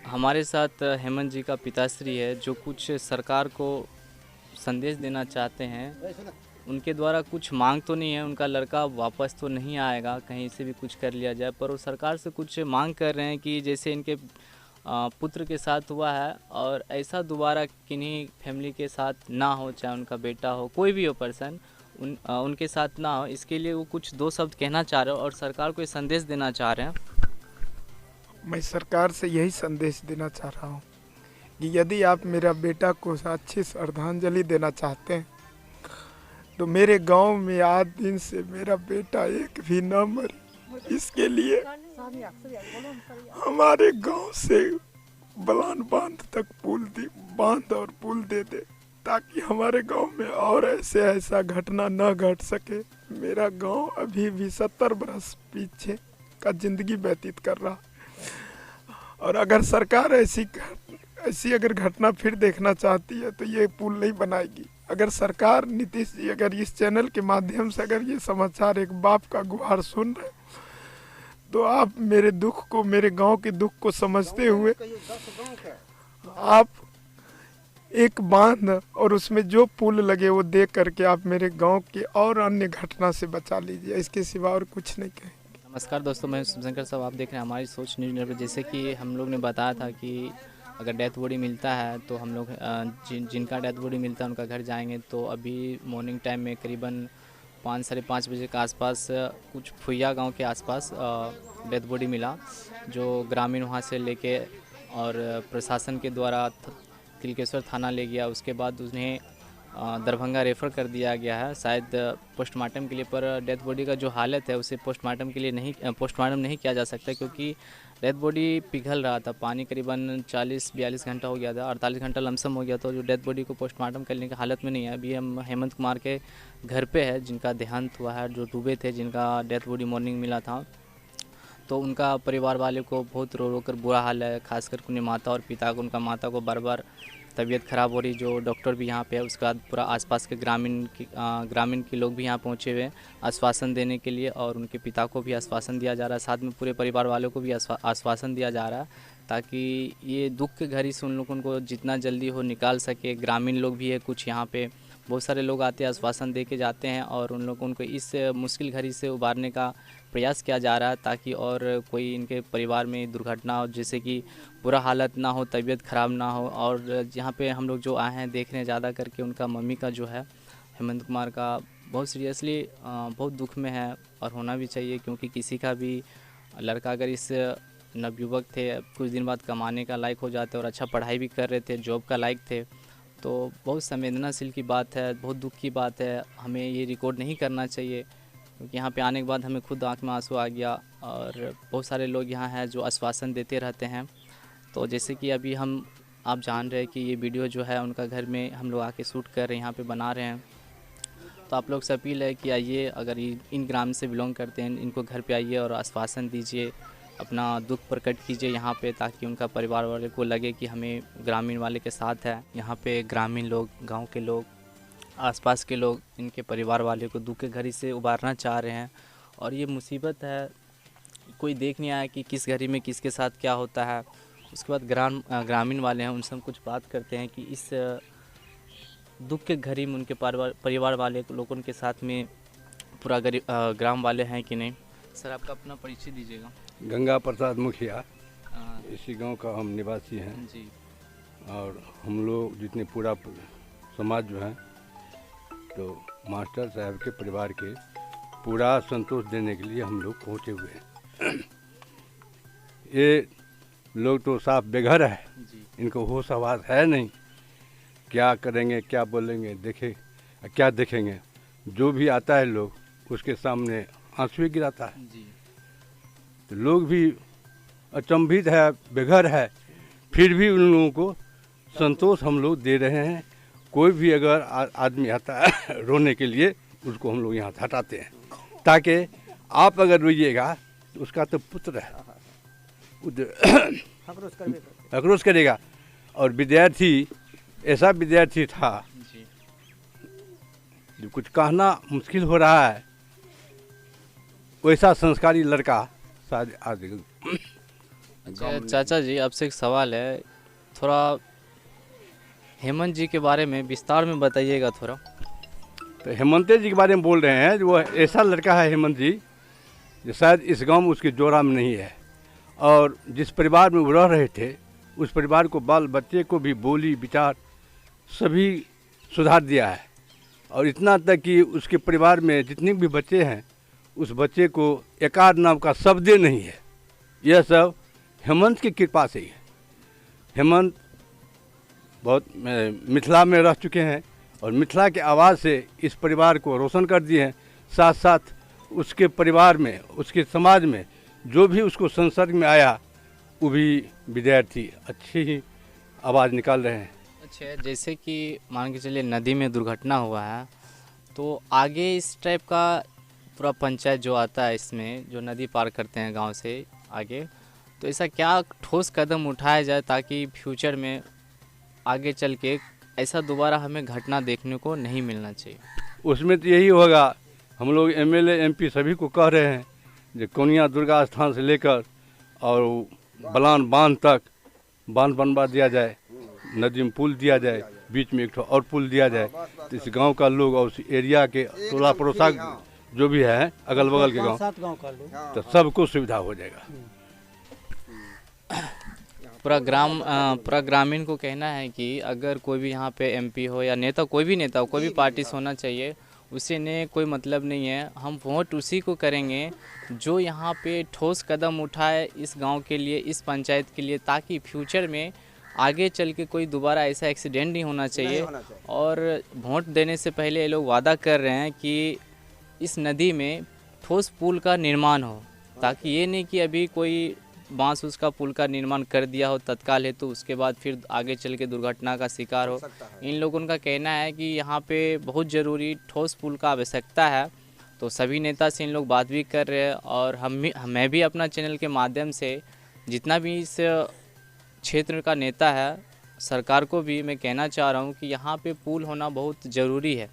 हमारे साथ हेमंत जी का पिताश्री है जो कुछ सरकार को संदेश देना चाहते हैं। उनके द्वारा कुछ मांग तो नहीं है, उनका लड़का वापस तो नहीं आएगा, कहीं से भी कुछ कर लिया जाए, पर वो सरकार से कुछ मांग कर रहे हैं कि जैसे इनके पुत्र के साथ हुआ है और ऐसा दोबारा किन्हीं फैमिली के साथ ना हो, चाहे उनका बेटा हो, कोई भी हो पर्सन, उनके साथ ना हो। इसके लिए वो कुछ दो शब्द कहना चाह रहे हो और सरकार को ये संदेश देना चाह रहे हैं। मैं सरकार से यही संदेश देना चाह रहा हूँ कि यदि आप मेरा बेटा को अच्छी श्रद्धांजलि देना चाहते हैं तो मेरे गांव में आज दिन से मेरा बेटा एक भी न मरे, इसके लिए हमारे गांव से बलान बांध तक बांध और पुल दे दे, ताकि हमारे गांव में और ऐसा घटना न घट सके। मेरा गांव अभी भी 70 बरस पीछे का जिंदगी व्यतीत कर रहा, और अगर सरकार ऐसी अगर घटना फिर देखना चाहती है तो ये पुल नहीं बनाएगी। अगर सरकार, नीतीश जी, अगर इस चैनल के माध्यम से अगर ये समाचार एक बाप का गुहार सुन रहे तो आप मेरे दुख को, मेरे गांव के दुख को समझते हुए आप एक बांध और उसमें जो पुल लगे वो दे करके आप मेरे गांव की और अन्य घटना से बचा लीजिए। इसके सिवा और कुछ नहीं कहें। नमस्कार दोस्तों, मैं शिवशंकर साहब, आप देख रहे हैं हमारी सोच न्यूज़ नेटवर्क। जैसे कि हम लोग ने बताया था कि अगर डेथ बॉडी मिलता है तो हम लोग जिनका डेथ बॉडी मिलता है उनका घर जाएंगे। तो अभी मॉर्निंग टाइम में करीबन 5 साढ़े 5 बजे के आसपास कुछ फुइया गांव के आसपास डेथ बॉडी मिला, जो ग्रामीण वहां से लेके और प्रशासन के द्वारा तिलकेश्वर थाना ले गया। उसके बाद उन्हें दरभंगा रेफ़र कर दिया गया है, शायद पोस्टमार्टम के लिए। पर डेथ बॉडी का जो हालत है उसे पोस्टमार्टम नहीं किया जा सकता, क्योंकि डेथ बॉडी पिघल रहा था। पानी करीबन 40-42 घंटा हो गया था, 48 घंटा लमसम हो गया। तो जो डेथ बॉडी को पोस्टमार्टम करने की हालत में नहीं है। अभी हम हेमंत कुमार के घर पे है, जिनका देहांत हुआ है, जो डूबे थे, जिनका डेथ बॉडी मॉर्निंग मिला था। तो उनका परिवार वाले को बहुत रो रो कर बुरा हाल है, खासकर उन्हें माता और पिता को। उनका माता को बार बार तबीयत ख़राब हो रही, जो डॉक्टर भी यहाँ पे है। उसके बाद पूरा आसपास के ग्रामीण के लोग भी यहाँ पहुँचे हुए हैं आश्वासन देने के लिए, और उनके पिता को भी आश्वासन दिया जा रहा है, साथ में पूरे परिवार वालों को भी आश्वासन दिया जा रहा है, ताकि ये दुख के घड़ी से उन लोगों को जितना जल्दी हो निकाल सके। ग्रामीण लोग भी है कुछ यहाँ पे, बहुत सारे लोग आते हैं, आश्वासन दे के जाते हैं, और उन लोगों को इस मुश्किल घड़ी से उबारने का प्रयास किया जा रहा है, ताकि और कोई इनके परिवार में दुर्घटना हो, जैसे कि बुरा हालत ना हो, तबीयत ख़राब ना हो। और यहाँ पे हम लोग जो आए हैं देख रहे हैं, ज़्यादा करके उनका मम्मी का जो है, हेमंत कुमार का, बहुत सीरियसली बहुत दुख में है, और होना भी चाहिए, क्योंकि किसी का भी लड़का अगर इस नवयुवक थे, कुछ दिन बाद कमाने का लायक हो जाते और अच्छा पढ़ाई भी कर रहे थे, जॉब का लायक थे, तो बहुत संवेदनाशील की बात है, बहुत दुख की बात है। हमें ये रिकॉर्ड नहीं करना चाहिए, क्योंकि यहाँ पे आने के बाद हमें खुद आँख में आंसू आ गया। और बहुत सारे लोग यहाँ हैं जो आश्वासन देते रहते हैं। तो जैसे कि अभी आप जान रहे हैं कि ये वीडियो जो है उनका घर में हम लोग आके शूट कर रहे हैं, यहाँ पे बना रहे हैं। तो आप लोग से अपील है कि आइए, अगर इन ग्राम से बिलोंग करते हैं, इनको घर पे आइए और आश्वासन दीजिए, अपना दुख प्रकट कीजिए यहाँ पे, ताकि उनका परिवार वाले को लगे कि हमें ग्रामीण वाले के साथ है। यहाँ पे ग्रामीण लोग, गांव के लोग, आसपास के लोग इनके परिवार वाले को दुख के घड़ी से उबारना चाह रहे हैं। और ये मुसीबत है, कोई देख नहीं आया कि किस घड़ी में किसके साथ क्या होता है। उसके बाद ग्रामीण वाले हैं, उनसे हम कुछ बात करते हैं कि इस दुख के घड़ी में उनके परिवार वाले लोगों के साथ में पूरा ग्राम वाले हैं कि नहीं। सर, आपका अपना परिचय दीजिएगा। गंगा प्रसाद मुखिया, इसी गांव का हम निवासी हैं जी। और हम लोग जितने पूरा समाज जो है, तो मास्टर साहब के परिवार के पूरा संतोष देने के लिए हम लोग पहुँचे हुए हैं। ये लोग तो साफ बेघर है जी। इनको होश आवाज़ है नहीं, क्या करेंगे, क्या बोलेंगे, क्या देखेंगे। जो भी आता है लोग उसके सामने आंसू ही गिराता है जी। तो लोग भी अचंभित है, बेघर है, फिर भी उन लोगों को संतोष हम लोग दे रहे हैं। कोई भी अगर आदमी आता है रोने के लिए, उसको हम लोग यहाँ हटाते हैं, ताकि आप अगर रोइएगा तो उसका तो पुत्र है, आक्रोश करेगा। और विद्यार्थी, ऐसा विद्यार्थी था जो कुछ कहना मुश्किल हो रहा है, वैसा संस्कारी लड़का शायद आज अच्छा चाचा जी, आपसे एक सवाल है, थोड़ा हेमंत जी के बारे में विस्तार में बताइएगा थोड़ा। तो हेमंत जी के बारे में बोल रहे हैं, वो ऐसा लड़का है हेमंत जी जो शायद इस गांव में उसके जोड़ा में नहीं है, और जिस परिवार में वो रह रहे थे उस परिवार को, बाल बच्चे को भी बोली विचार सभी सुधार दिया है। और इतना तक कि उसके परिवार में जितने भी बच्चे हैं उस बच्चे को एकाध नाम का शब्द नहीं है। यह सब हेमंत की कृपा से ही है। हेमंत बहुत मिथिला में रह चुके हैं और मिथिला के आवाज़ से इस परिवार को रोशन कर दिए हैं। साथ साथ उसके परिवार में, उसके समाज में जो भी उसको संसर्ग में आया वो भी विद्यार्थी अच्छी ही आवाज़ निकाल रहे हैं। अच्छा, जैसे कि मान के चलिए नदी में दुर्घटना हुआ है, तो आगे इस टाइप का पूरा पंचायत जो आता है इसमें, जो नदी पार करते हैं गांव से आगे, तो ऐसा क्या ठोस कदम उठाया जाए ताकि फ्यूचर में आगे चल के ऐसा दोबारा हमें घटना देखने को नहीं मिलना चाहिए? उसमें तो यही होगा, हम लोग एमएलए एमपी सभी को कह रहे हैं जो कोनिया दुर्गा स्थान से लेकर और बलान बांध तक बांध बनवा दिया जाए, नदी में पुल दिया जाए, बीच में एक ठो और पुल दिया जाए, तो इस गांव का लोग और उस एरिया के टोला पड़ोसा जो भी है अगल बगल के गांव, तो सबको सुविधा हो जाएगा। पूरा ग्रामीण को कहना है कि अगर कोई भी यहाँ पे एमपी हो या नेता, कोई भी नेता हो, कोई भी पार्टी से होना चाहिए, उसे ने कोई मतलब नहीं है, हम वोट उसी को करेंगे जो यहाँ पे ठोस कदम उठाए इस गांव के लिए, इस पंचायत के लिए, ताकि फ्यूचर में आगे चल के कोई दोबारा ऐसा एक्सीडेंट नहीं होना चाहिए। और वोट देने से पहले ये लोग वादा कर रहे हैं कि इस नदी में ठोस पुल का निर्माण हो, ताकि ये नहीं कि अभी कोई बांस उसका पुल का निर्माण कर दिया हो तत्काल है, तो उसके बाद फिर आगे चल के दुर्घटना का शिकार हो। इन लोगों का कहना है कि यहाँ पे बहुत ज़रूरी ठोस पुल का आवश्यकता है। तो सभी नेता से इन लोग बात भी कर रहे हैं, और मैं भी अपना चैनल के माध्यम से जितना भी इस क्षेत्र का नेता है, सरकार को भी मैं कहना चाह रहा हूँ कि यहाँ पे पुल होना बहुत ज़रूरी है।